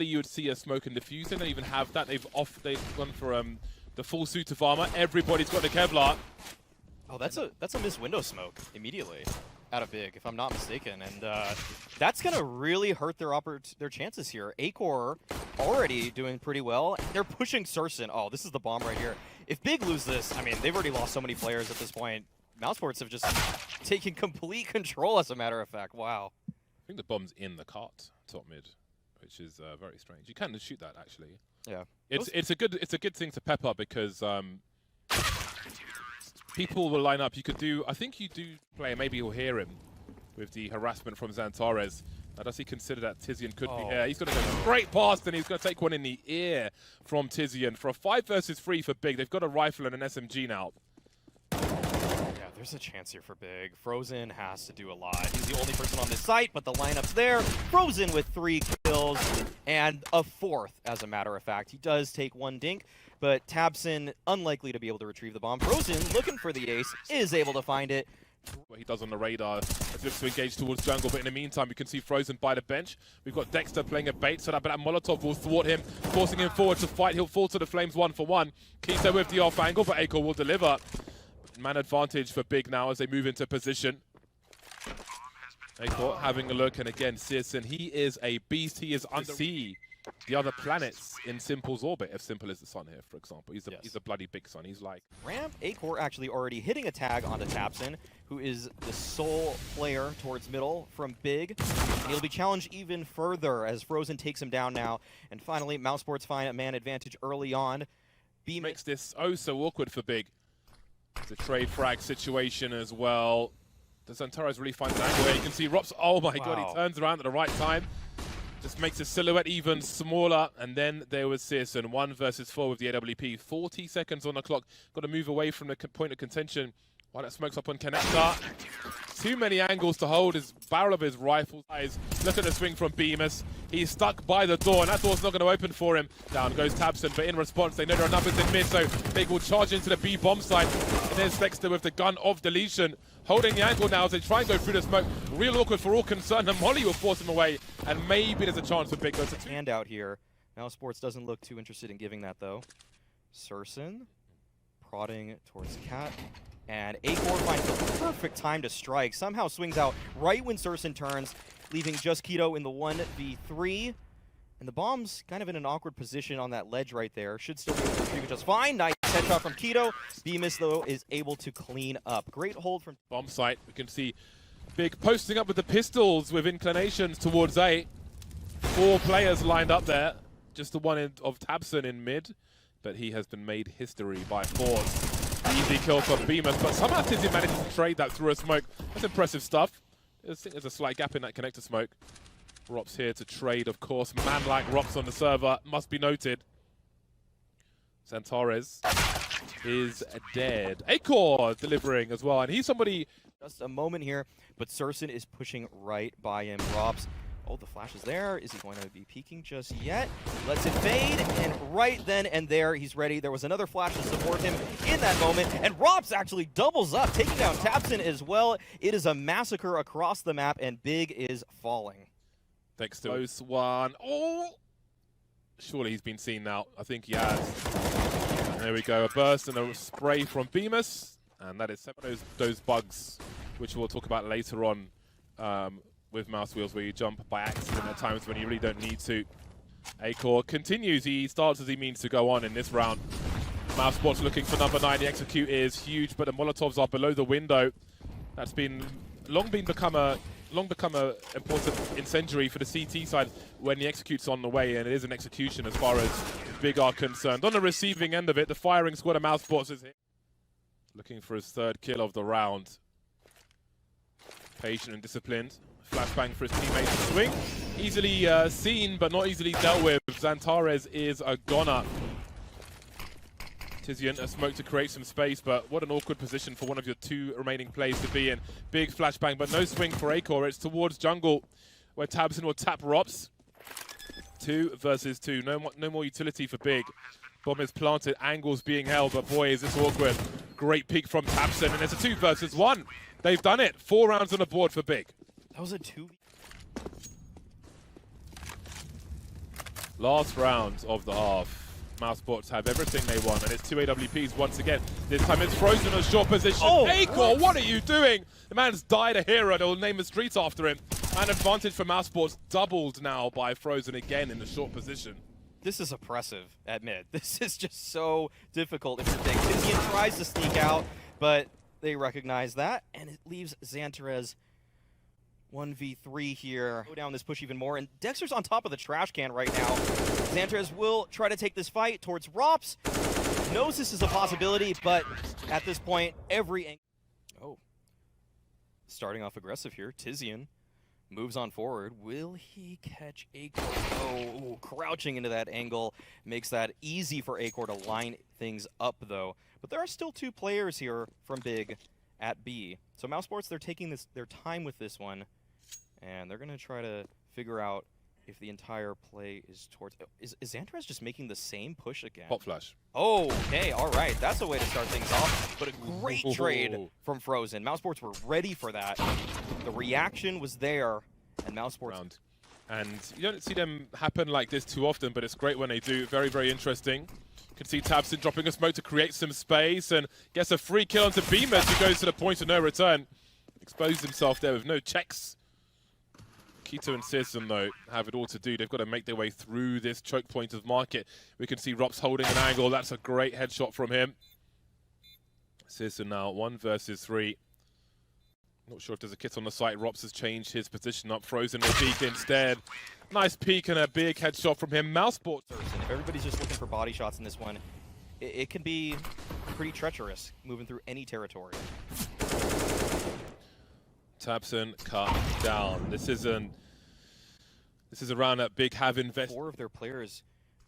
normally you would see a smoke and diffuse. They don't even have that. They've gone for the full suit of armor. Everybody's got the Kevlar. Oh, that's a missed window smoke immediately out of Big, if I'm not mistaken, and that's gonna really hurt their chances here. Acor already doing pretty well. They're pushing Surson. Oh, this is the bomb right here. If Big lose this, I mean, they've already lost so many players at this point. Mousesports have just taken complete control, as a matter of fact. Wow. I think the bomb's in the cart, top mid, which is very strange. You can shoot that actually. Yeah. It's a good thing to pep up because people will line up. You could do, I think you do play, maybe you'll hear him with the harassment from Xantares. Now, does he consider that Tizian could be here? He's going to go straight past, and he's going to take one in the ear from Tizian. For a 5 versus 3 for Big, they've got a rifle and an SMG now. Yeah, there's a chance here for Big. Frozen has to do a lot. He's the only person on this site, but the lineup's there. Frozen with 3 kills, and a 4th, as a matter of fact. He does take 1 dink, but Tabson, unlikely to be able to retrieve the bomb. Frozen, looking for the ace, is able to find it. What he does on the radar as he looks to engage towards jungle, but in the meantime, you can see Frozen by the bench. We've got Dexter playing a bait, so that Molotov will thwart him, forcing him forward to fight. He'll fall to the flames 1-for-1. Kiso with the off angle, but Acor will deliver. Man advantage for Big now as they move into position. Acor having a look, and again, Searson, he is a beast. He is under the other planets in Simple's orbit, if Simple is the sun here, for example. He's a bloody big sun. He's like... Ramp, Acor actually already hitting a tag onto Tabson, who is the sole player towards middle from Big. And he'll be challenged even further as Frozen takes him down now. And finally, Mousesports find a man advantage early on. Makes this oh so awkward for Big. It's a trade frag situation as well. Does Xantares really find the angle here? You can see Rops, oh my god, he turns around at the right time. Just makes his silhouette even smaller, and then there was Searson, 1 versus 4 with the AWP. 40 seconds on the clock. Got to move away from the point of contention while that smokes up on Connector. Too many angles to hold his barrel of his rifle. Look at the swing from Bemis. He's stuck by the door, and that door's not going to open for him. Down goes Tabson, but in response, they know there are numbers in mid, so Big will charge into the B bomb site. And there's Dexter with the gun of deletion, holding the angle now as they try and go through the smoke. Real awkward for all concerned, and Molly will force him away, and maybe there's a chance for Big. Hand out here. Mousesports doesn't look too interested in giving that, though. Surson prodding towards Cat. And Acor finds the perfect time to strike. Somehow swings out right when Surson turns, leaving just Keto in the 1v3. And the bomb's kind of in an awkward position on that ledge right there. Should still be able to retrieve it just fine. Nice headshot from Keto. Bemis, though, is able to clean up. Great hold from... Bomb site. We can see Big posting up with the pistols with inclinations towards A. 4 players lined up there. Just the one of Tabson in mid. But he has been made history by Force. Easy kill for Bemis, but somehow Tizian manages to trade that through a smoke. That's impressive stuff. I think there's a slight gap in that connector smoke. Rops here to trade, of course. Man like Rops on the server, must be noted. Xantares is dead. Acor delivering as well, and he's somebody... Just a moment here, but Surson is pushing right by him. Rops. Oh, the flash is there. Is he going to be peeking just yet? Lets it fade, and right then and there, he's ready. There was another flash to support him in that moment, and Rops actually doubles up, taking down Tabson as well. It is a massacre across the map, and Big is falling. Thanks to close one. Oh! Surely he's been seen now. I think he has. And there we go. A burst and a spray from Bemis, and that is those bugs, which we'll talk about later on. With mouse wheels where you jump by accident at times when you really don't need to. Acor continues. He starts as he means to go on in this round. Mousesports looking for number 9. The execute is huge, but the Molotovs are below the window. That's been long become a important incendiary for the CT side when the execute's on the way, and it is an execution as far as Big are concerned. On the receiving end of it, the firing squad of Mousesports is here. Looking for his 3rd kill of the round. Patient and disciplined. Flashbang for his teammates to swing. Easily seen, but not easily dealt with. Xantares is a goner. Tizian, a smoke to create some space, but what an awkward position for one of your 2 remaining plays to be in. Big flashbang, but no swing for Acor. It's towards jungle, where Tabson will tap Rops. 2 versus 2. No more utility for Big. Bomb is planted, angles being held, but boy, is this awkward. Great peek from Tabson, and it's a 2 versus 1. They've done it. 4 rounds on the board for Big. That was a 2v. Last round of the half. Mousesports have everything they want, and it's two AWPs once again. This time it's Frozen in a short position. Oh, Acor, what are you doing? The man's died a hero. They'll name a street after him. And advantage for Mousesports doubled now by Frozen again in the short position. This is oppressive at mid. This is just so difficult if you're big. Tizian tries to sneak out, but they recognize that, and it leaves Xantarez 1v3 here. Go down this push even more, and Dexter's on top of the trash can right now. Xantarez will try to take this fight towards Rops. Knows this is a possibility, but at this point, Oh. Starting off aggressive here, Tizian moves on forward. Will he catch Acor? Oh, crouching into that angle makes that easy for Acor to line things up, though. But there are still two players here from Big at B. So Mousesports, they're taking their time with this one, and they're going to try to figure out if the entire play is towards... Is Xantarez just making the same push again? Pop flash. Oh, okay, all right. That's a way to start things off. But a great trade from Frozen. Mousesports were ready for that. The reaction was there, and Mousesports... And you don't see them happen like this too often, but it's great when they do. Very, very interesting. You can see tabseN dropping a smoke to create some space and gets a free kill onto Beamers, who goes to the point of no return. Exposed himself there with no checks. k1to and cysn, though, have it all to do. They've got to make their way through this choke point of market. We can see Rops holding an angle. That's a great headshot from him. cysn now 1 versus 3. Not sure if there's a kit on the site. Rops has changed his position up. Frozen will peek instead. Nice peek and a big headshot from him. Mousesports. If everybody's just looking for body shots in this one, it can be pretty treacherous moving through any territory. tabseN cut down. This is a round that Big have invested. 4 of their players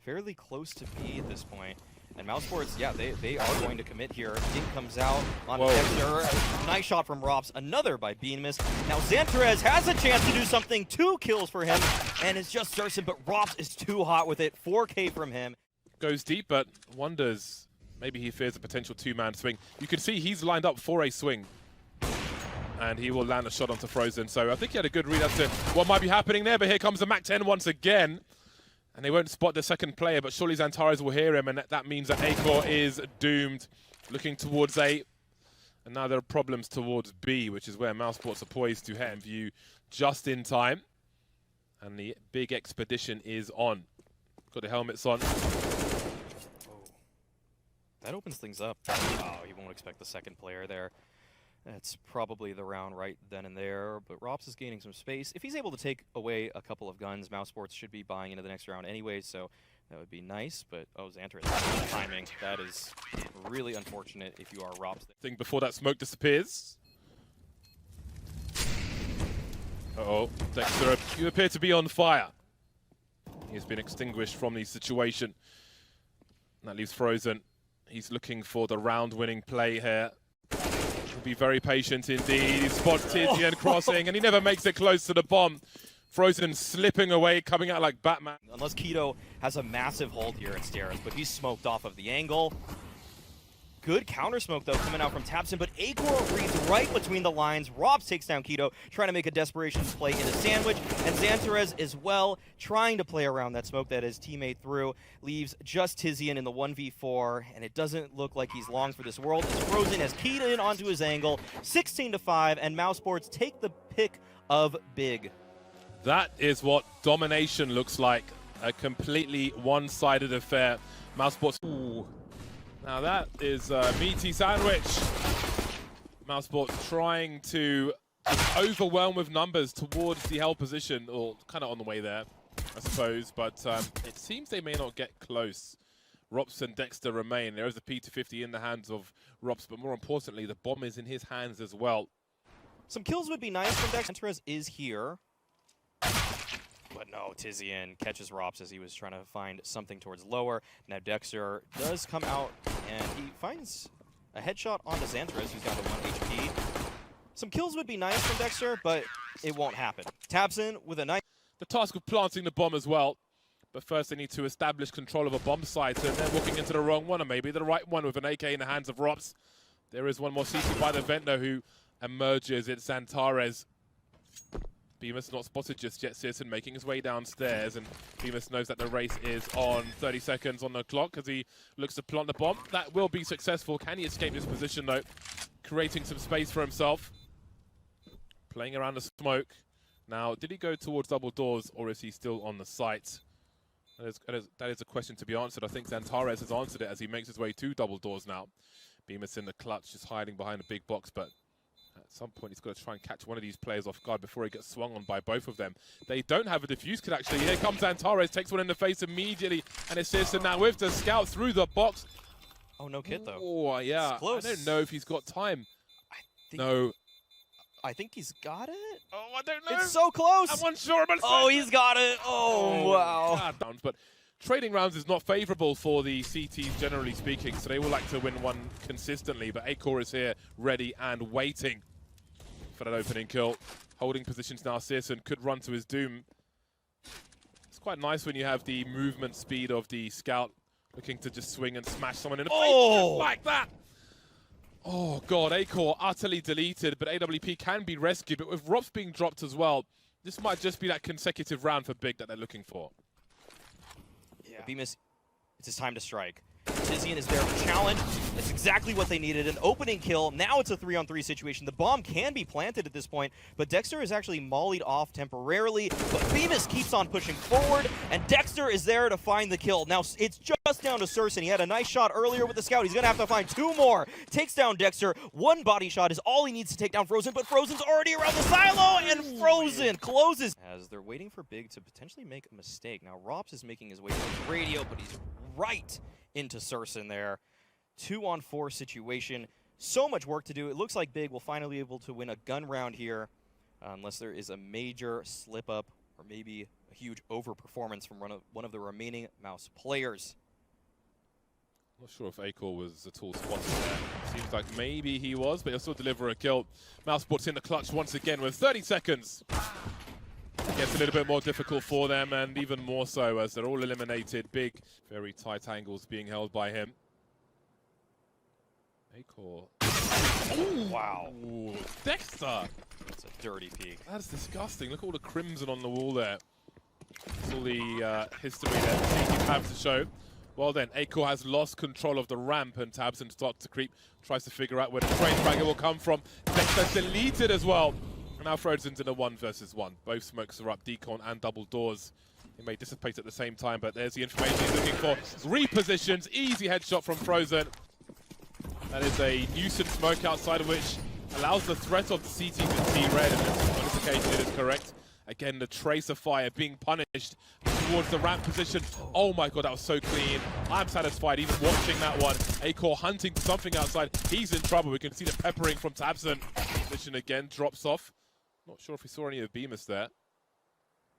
fairly close to B at this point. And Mousesports, yeah, they are going to commit here. Dink comes out on Dexter. Nice shot from Rops. Another by Beamus. Now Xantarez has a chance to do something. 2 kills for him. And it's just cysn, but Rops is too hot with it. 4K from him. Goes deep, but wonders. Maybe he fears a potential 2-man swing. You can see he's lined up for a swing. And he will land a shot onto Frozen. So I think he had a good read as to what might be happening there. But here comes the MAC-10 once again. And they won't spot the second player, but surely Xantarez will hear him, and that means that Acor is doomed. Looking towards A, and now there are problems towards B, which is where Mousesports are poised to head and view just in time. And the big expedition is on. Got the helmets on. Oh. That opens things up. Oh, you won't expect the second player there. That's probably the round right then and there, but Rops is gaining some space. If he's able to take away a couple of guns, Mousesports should be buying into the next round anyway, so that would be nice, but oh, Xantarez, timing. That is really unfortunate if you are Rops. Thing before that smoke disappears. Uh-oh, Dexter, you appear to be on fire. He's been extinguished from the situation. That leaves Frozen. He's looking for the round-winning play here. Be very patient indeed. He spots Tizian crossing, and he never makes it close to the bomb. Frozen slipping away, coming out like Batman. Unless k1to has a massive hold here at Stairs, but he's smoked off of the angle. Good counter smoke, though, coming out from tabseN, but Acor reads right between the lines. Rops takes down k1to, trying to make a desperation play into Sandwich, and Xantarez as well, trying to play around that smoke that his teammate threw. Leaves just Tizian in the 1v4, and it doesn't look like he's long for this world. As Frozen has keyed in onto his angle, 16-5, and Mousesports take the pick of Big. That is what domination looks like. A completely one-sided affair. Mousesports... Ooh. Now that is a meaty sandwich. Mousesports trying to overwhelm with numbers towards the held position, or kind of on the way there, I suppose. But it seems they may not get close. Rops and Dexter remain. There is a P250 in the hands of Rops, but more importantly, the bomb is in his hands as well. Some kills would be nice from Dexter. Xantarez is here. But no, Tizian catches Rops as he was trying to find something towards lower. Now Dexter does come out, and he finds a headshot onto Xantarez, who's down to 1 HP. Some kills would be nice from Dexter, but it won't happen. tabseN with a nice... The task of planting the bomb as well. But first they need to establish control of a bomb site, and they're walking into the wrong one, or maybe the right one with an AK in the hands of Rops. There is one more CC by the vent, though, who emerges. It's Xantarez. Bemis not spotted just yet. Searson making his way downstairs, and Bemis knows that the race is on. 30 seconds on the clock as he looks to plant the bomb. That will be successful. Can he escape this position though? Creating some space for himself. Playing around the smoke. Now, did he go towards double doors, or is he still on the site? That is a question to be answered. I think Xantares has answered it as he makes his way to double doors now. Bemis in the clutch, just hiding behind a big box, but at some point, he's got to try and catch one of these players off guard before he gets swung on by both of them. They don't have a defuse kit, actually. Here comes Antares, takes one in the face immediately, and it's Searson now with the scout through the box. Oh, no kit, though. Oh, yeah. I don't know if he's got time. I think he's got it. Oh, I don't know. It's so close. I'm unsure about it. Oh, he's got it. Oh, wow. But trading rounds is not favorable for the CTs, generally speaking, so they will like to win one consistently. But Acor is here, ready and waiting for that opening kill. Holding positions now. Searson could run to his doom. It's quite nice when you have the movement speed of the scout looking to just swing and smash someone in the face just like that. Oh, God, Acor utterly deleted, but AWP can be rescued. But with Rops being dropped as well, this might just be that consecutive round for Big that they're looking for. Yeah. Bemis, it's his time to strike. Tizian is there to challenge. That's exactly what they needed. An opening kill. Now it's a 3-on-3 situation. The bomb can be planted at this point, but Dexter is actually mollied off temporarily. But Bemis keeps on pushing forward, and Dexter is there to find the kill. Now it's just down to Searson. He had a nice shot earlier with the scout. He's going to have to find two more. Takes down Dexter. One body shot is all he needs to take down Frozen, but Frozen's already around the silo, and Frozen closes. As they're waiting for Big to potentially make a mistake. Now Rops is making his way to the radio, but he's right into Searson there. 2-on-4 situation. So much work to do. It looks like Big will finally be able to win a gun round here, unless there is a major slip up or maybe a huge overperformance from one of the remaining Mouse players. Not sure if Acor was at all spotted there. Seems like maybe he was, but he'll still deliver a kill. Mousesports in the clutch once again with 30 seconds. It gets a little bit more difficult for them, and even more so as they're all eliminated. Big, very tight angles being held by him. Acor. Oh, wow. Ooh, Dexter! That's a dirty peek. That's disgusting. Look at all the crimson on the wall there. That's all the history that CT have to show. Well then, Acor has lost control of the ramp, and Tabson starts to creep. Tries to figure out where the train fragger will come from. Dexter deleted as well. Now Frozen's in a 1 versus 1. Both smokes are up, Decon and double doors. They may dissipate at the same time, but there's the information he's looking for. Repositions, easy headshot from Frozen. That is a nuisance smoke outside of which allows the threat of the CT to see red, and on this occasion it is correct. Again, the tracer fire being punished towards the ramp position. Oh my God, that was so clean. I'm satisfied even watching that one. Acor hunting something outside. He's in trouble. We can see the peppering from Tabson. Position again, drops off. Not sure if we saw any of Bemis there.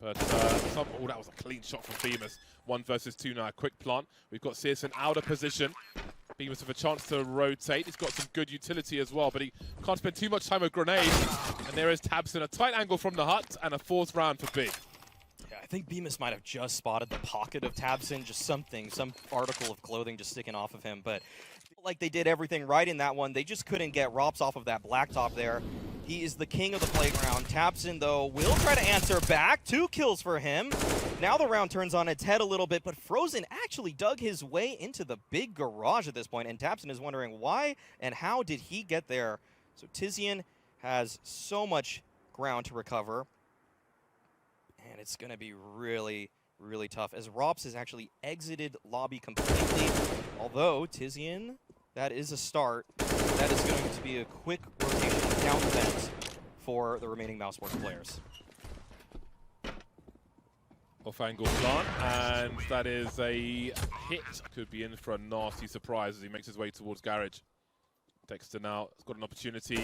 But, oh, that was a clean shot from Bemis. 1 versus 2 now, a quick plant. We've got Searson out of position. Bemis with a chance to rotate. He's got some good utility as well, but he can't spend too much time with grenades. And there is Tabson, a tight angle from the hut, and a 4th round for Big. Yeah, I think Bemis might have just spotted the pocket of Tabson, just something, some article of clothing just sticking off of him. But like they did everything right in that one, they just couldn't get Rops off of that blacktop there. He is the king of the playground. Tabson, though, will try to answer back. 2 kills for him. Now the round turns on its head a little bit, but Frozen actually dug his way into the big garage at this point, and Tabson is wondering why and how did he get there. So Tizian has so much ground to recover, and it's going to be really, really tough as Rops has actually exited lobby completely. Although Tizian, that is a start. That is going to be a quick rotation count event for the remaining Mousesports players. Off-angle plant, and that is a hit. Could be in for a nasty surprise as he makes his way towards garage. Dexter now has got an opportunity.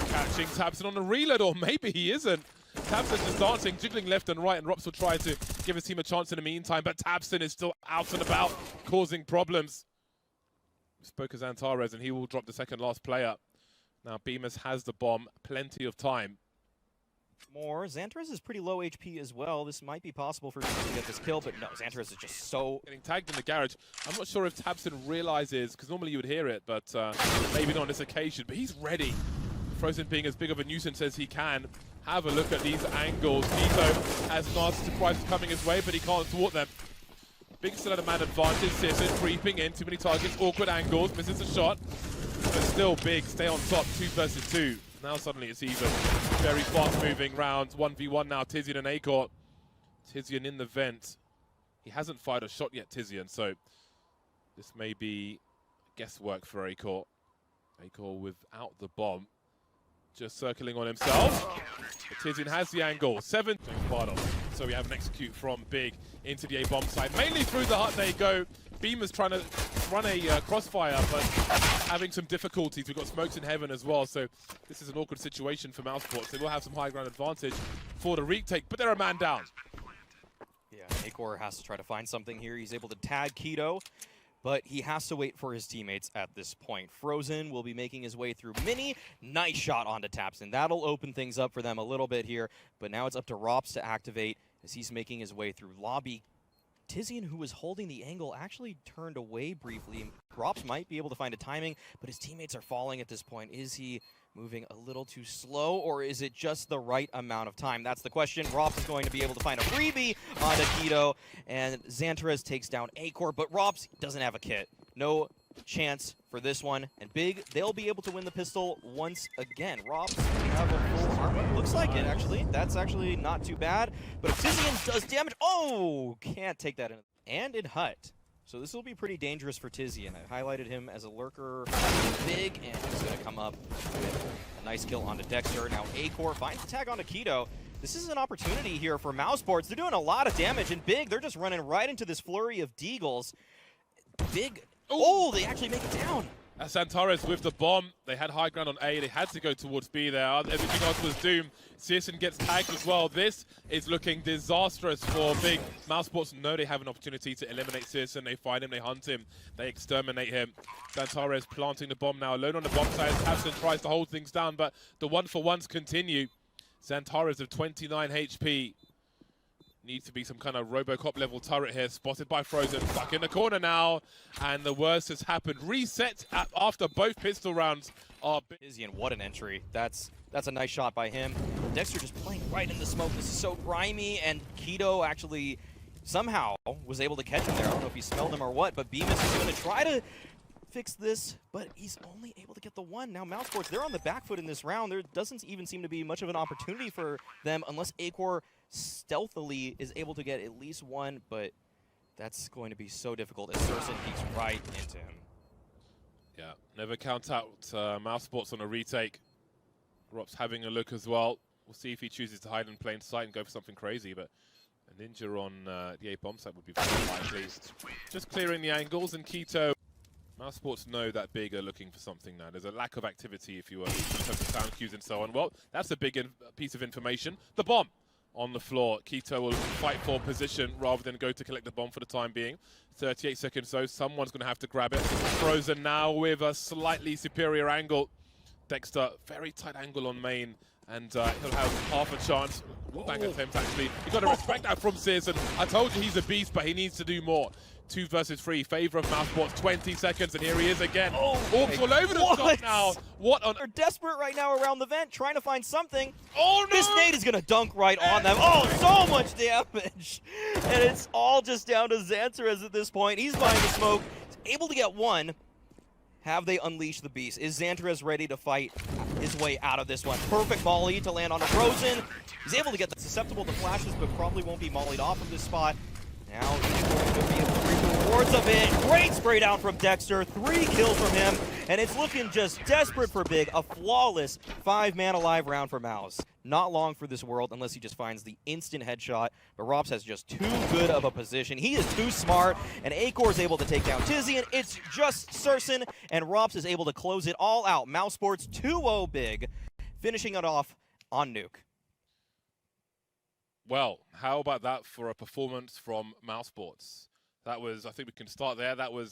Catching Tabson on the reload, or maybe he isn't. Tabson just dancing, jiggling left and right, and Rops will try to give his team a chance in the meantime, but Tabson is still out and about, causing problems. We spoke as Antares, and he will drop the second last player. Now Bemis has the bomb, plenty of time. More. Xantares is pretty low HP as well. This might be possible for him to get this kill, but no, Xantares is just so... Getting tagged in the garage. I'm not sure if Tabson realizes, because normally you would hear it, but maybe not on this occasion, but he's ready. Frozen being as big of a nuisance as he can, have a look at these angles. Nito has nasty surprises coming his way, but he can't thwart them. Big still at a man advantage. Sisson creeping in, too many targets, awkward angles, misses a shot. But still Big, stay on top, 2 versus 2. Now suddenly it's even. Very fast moving rounds, 1v1 now, Tizian and Acor. Tizian in the vent. He hasn't fired a shot yet, Tizian, so this may be guesswork for Acor. Acor without the bomb. Just circling on himself. But Tizian has the angle. 7 part of. So we have an execute from Big into the A-bomb side. Mainly through the hut they go. Beamer's trying to run a crossfire, but having some difficulties. We've got smokes in heaven as well, so this is an awkward situation for Mousesports. They will have some high ground advantage for the retake, but they're a man down. Yeah, Acor has to try to find something here. He's able to tag Keto, but he has to wait for his teammates at this point. Frozen will be making his way through Mini. Nice shot onto Tapson. That'll open things up for them a little bit here, but now it's up to Rops to activate as he's making his way through lobby. Tizian, who was holding the angle, actually turned away briefly. Rops might be able to find a timing, but his teammates are falling at this point. Is he moving a little too slow, or is it just the right amount of time? That's the question. Rops is going to be able to find a freebie onto Keto, and Xantarez takes down Acor, but Rops doesn't have a kit. No chance for this one, and Big, they'll be able to win the pistol once again. Rops have a full armor. Looks like it, actually. That's actually not too bad, but if Tizian does damage, oh, can't take that in. And in Hut. So this will be pretty dangerous for Tizian. I highlighted him as a lurker Big, and he's going to come up with a nice kill onto Dexter. Now Acor finds the tag onto Keto. This is an opportunity here for Mousesports. They're doing a lot of damage, and Big, they're just running right into this flurry of deagles. Big, oh, they actually make it down. Xantarez with the bomb. They had high ground on A. They had to go towards B there. Everything else was doom. Searson gets tagged as well. This is looking disastrous for Big. Mousesports know they have an opportunity to eliminate Searson. They find him, they hunt him, they exterminate him. Xantarez planting the bomb now, alone on the bomb side. Tapson tries to hold things down, but the one-for-ones continue. Xantarez of 29 HP. Needs to be some kind of Robocop level turret here, spotted by Frozen, stuck in the corner now, and the worst has happened. Reset after both pistol rounds are... Tizian, what an entry. That's a nice shot by him. Dexter just playing right in the smoke. This is so grimy, and Keto actually somehow was able to catch him there. I don't know if he smelled him or what, but Bemis is going to try to fix this, but he's only able to get the one. Now Mousesports, they're on the back foot in this round. There doesn't even seem to be much of an opportunity for them unless Acor stealthily is able to get at least one, but that's going to be so difficult as Searson peeks right into him. Yeah, never count out Mousesports on a retake. Rops having a look as well. We'll see if he chooses to hide in plain sight and go for something crazy, but a ninja on the A-bomb site would be very likely. Just clearing the angles, and Keto. Mousesports know that Big are looking for something now. There's a lack of activity, if you will, in terms of sound cues and so on. Well, that's a big piece of information. The bomb on the floor. Keto will fight for position rather than go to collect the bomb for the time being. 38 seconds though, someone's going to have to grab it. Frozen now with a slightly superior angle. Dexter, very tight angle on main, and he'll have half a chance. Bang attempt actually. You've got to respect that from Searson. I told you he's a beast, but he needs to do more. 2 versus 3, favor of Mousesports, 20 seconds, and here he is again. Orcs all over the shot now. What on? They're desperate right now around the vent, trying to find something. Oh no! This nade is gonna dunk right on them. Oh, so much damage. And it's all just down to Xantarez at this point. He's behind the smoke. He's able to get one. Have they unleashed the beast? Is Xantarez ready to fight his way out of this one? Perfect volley to land on a Frozen. He's able to get susceptible to flashes, but probably won't be mollied off of this spot. Now he's going to be able to reap the rewards of it. Great spray down from Dexter. 3 kills from him. And it's looking just desperate for Big. A flawless 5-man alive round for Mouse. Not long for this world unless he just finds the instant headshot. But Rops has just too good of a position. He is too smart. And Acor is able to take down Tizian. It's just Searson. And Rops is able to close it all out. Mousesports 2-0 Big. Finishing it off on NUKE. Well, how about that for a performance from Mousesports? That was, I think we can start there. That was